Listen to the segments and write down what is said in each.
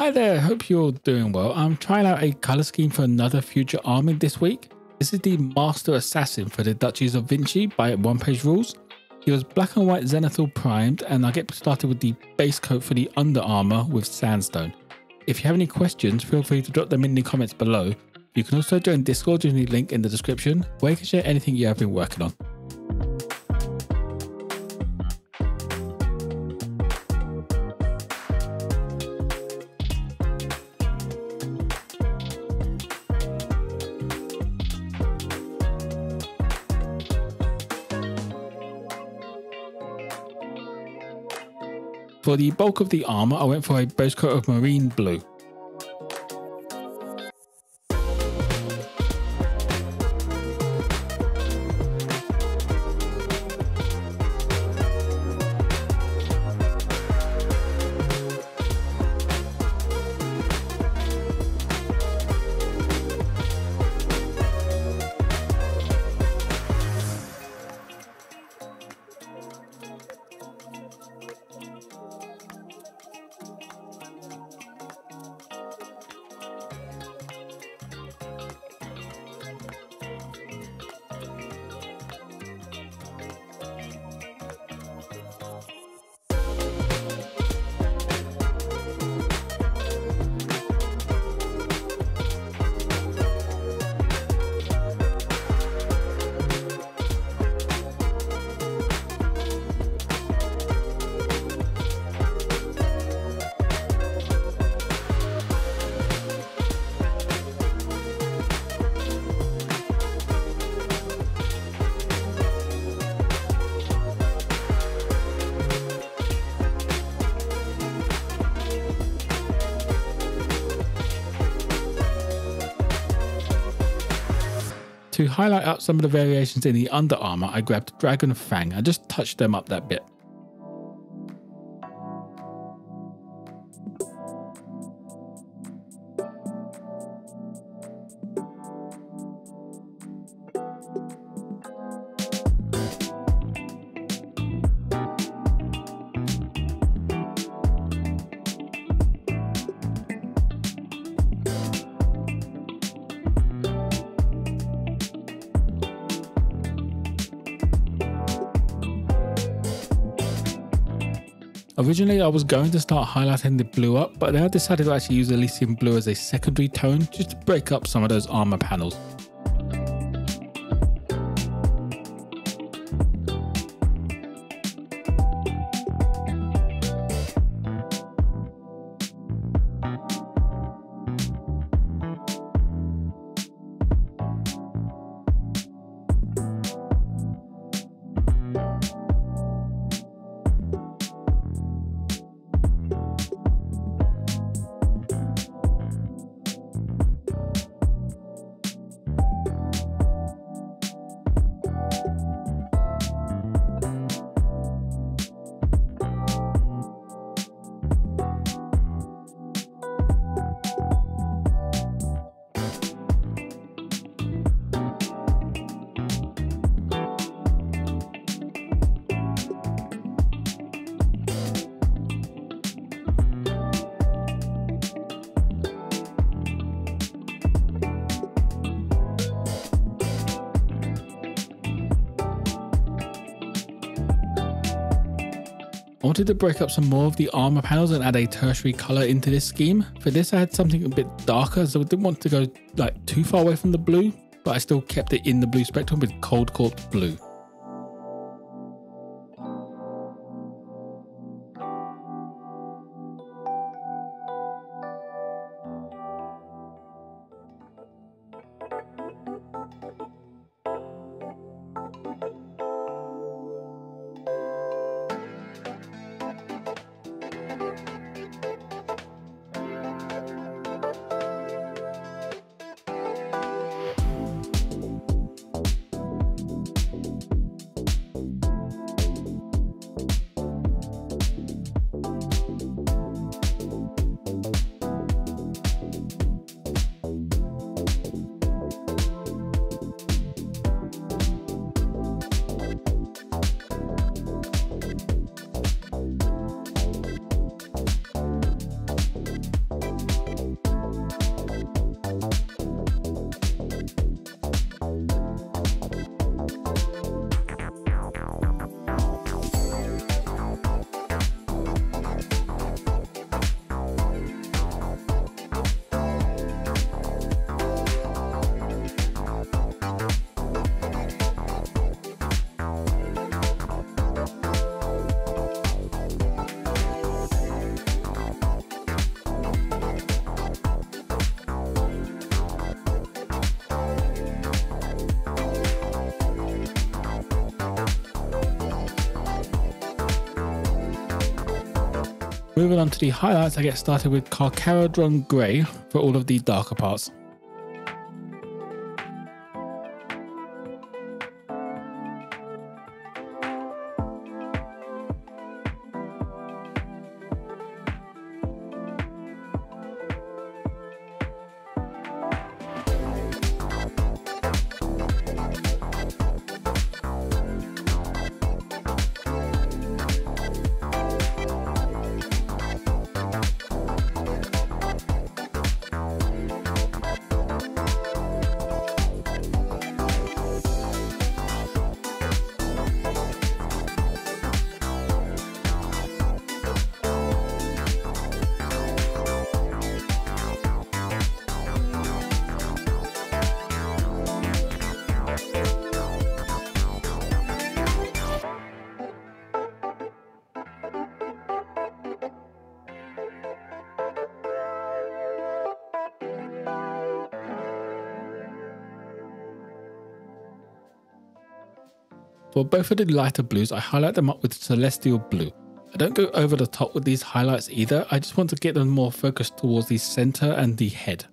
Hi there, hope you're all doing well. I'm trying out a colour scheme for another future army this week. This is the Master Assassin for the Duchies of Vinci by One Page Rules. He was black and white zenithal primed, and I'll get started with the base coat for the under armour with sandstone. If you have any questions, feel free to drop them in the comments below. You can also join Discord using the link in the description, where you can share anything you have been working on. For the bulk of the armour, I went for a base coat of marine blue. To highlight out some of the variations in the under armour, I grabbed Dragon Fang and just touched them up that bit. Originally I was going to start highlighting the blue up, but then I decided to actually use Elysian blue as a secondary tone just to break up some of those armour panels. I wanted to break up some more of the armour panels and add a tertiary colour into this scheme. For this I had something a bit darker, so I didn't want to go like too far away from the blue, but I still kept it in the blue spectrum with Cold Corpse blue. Moving on to the highlights, I get started with Carcharodon Grey for all of the darker parts. For both of the lighter blues, I highlight them up with Celestial Blue. I don't go over the top with these highlights either, I just want to get them more focused towards the center and the head.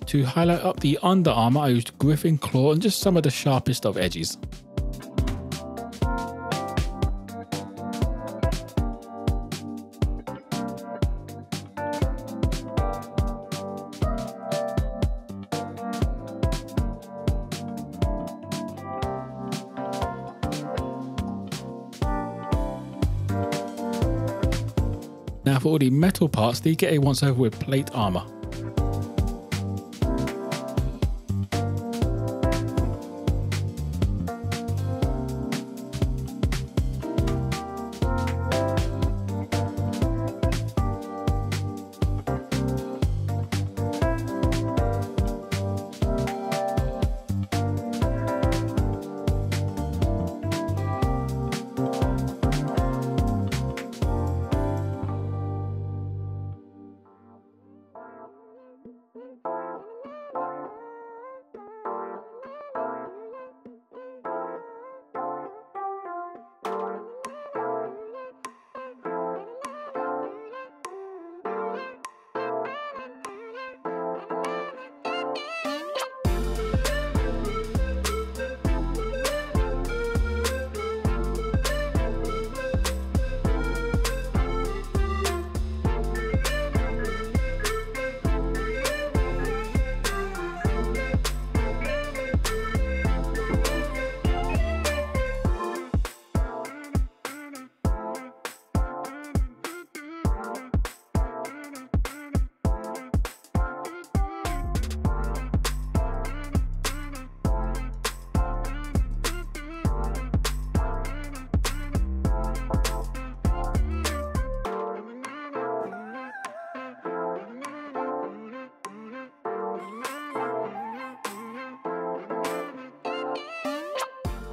To highlight up the under armor, I used Griffin Claw and just some of the sharpest of edges. Now for all the metal parts, they get a once over with plate armor.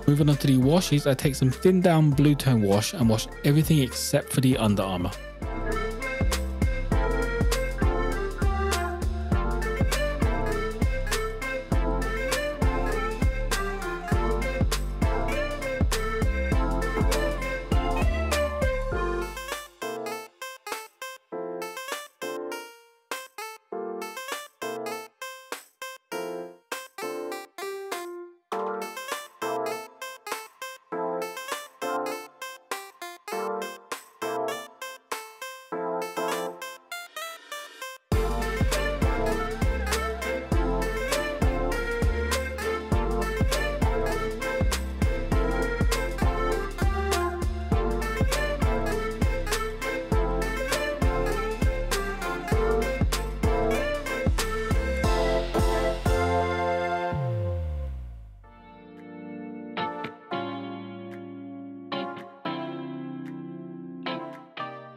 Moving on to the washes, I take some thin down blue tone wash and wash everything except for the under armor.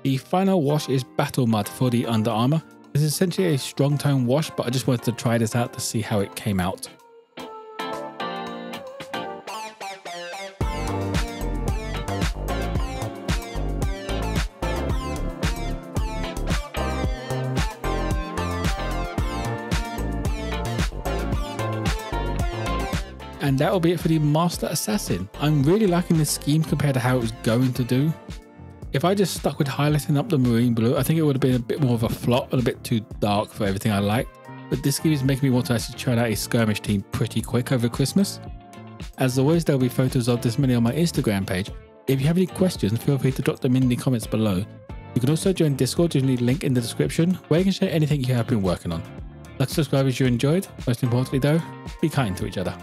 The final wash is Battle Mud for the Under Armour. This is essentially a strong tone wash, but I just wanted to try this out to see how it came out. And that will be it for the Master Assassin. I'm really liking this scheme compared to how it was going to do. If I just stuck with highlighting up the marine blue, I think it would have been a bit more of a flop and a bit too dark for everything I liked. But this scheme is making me want to actually try out a skirmish team pretty quick over Christmas. As always, there'll be photos of this mini on my Instagram page. If you have any questions, feel free to drop them in the comments below. You can also join Discord using the link in the description, where you can share anything you have been working on. Like, subscribe if you enjoyed. Most importantly though, be kind to each other.